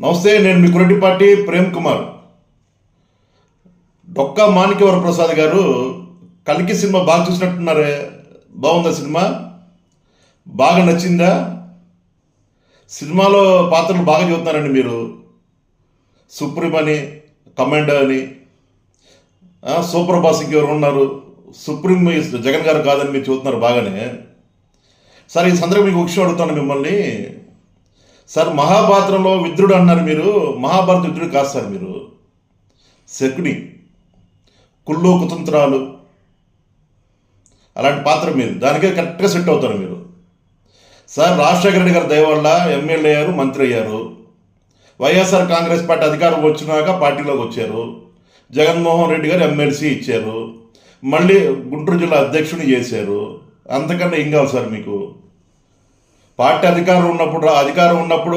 నమస్తే, నేను మీ కురటిపాటి ప్రేమ్ కుమార్. డొక్కా మాణిక్యవర ప్రసాద్ గారు కల్కి సినిమా బాగా చూసినట్టున్నారే. బాగుందా సినిమా? బాగా నచ్చిందా? సినిమాలో పాత్రలు బాగా చూస్తున్నారండి మీరు. సుప్రీం అని, కమాండో అని, సూపర్ బాస్ ఇంకెవరు ఉన్నారు, సుప్రీం జగన్ గారు కాదని మీరు చూస్తున్నారు బాగానే. సార్, ఈ సందర్భం మీకు ఒక విషయం అడుగుతాను మిమ్మల్ని. సార్, మహాభారతంలో విద్రుడు అన్నారు మీరు. మహాభారత విద్రుడు కాదు సార్ మీరు. శకుని, కుళ్ళు కుతంత్రాలు అలాంటి పాత్ర మీరు. దానికే కరెక్ట్గా సెట్ అవుతారు మీరు. సార్, రాజశేఖర రెడ్డి గారి దయ వల్ల ఎమ్మెల్యే అయ్యారు, మంత్రి అయ్యారు. వైఎస్ఆర్ కాంగ్రెస్ పార్టీ అధికారం వచ్చినాక పార్టీలోకి వచ్చారు. జగన్మోహన్ రెడ్డి గారు ఎమ్మెల్సీ ఇచ్చారు. మళ్ళీ గుంటూరు జిల్లా అధ్యక్షుని చేశారు. అంతకన్నా ఏం కావాలి సార్ మీకు? పార్టీ అధికారం ఉన్నప్పుడు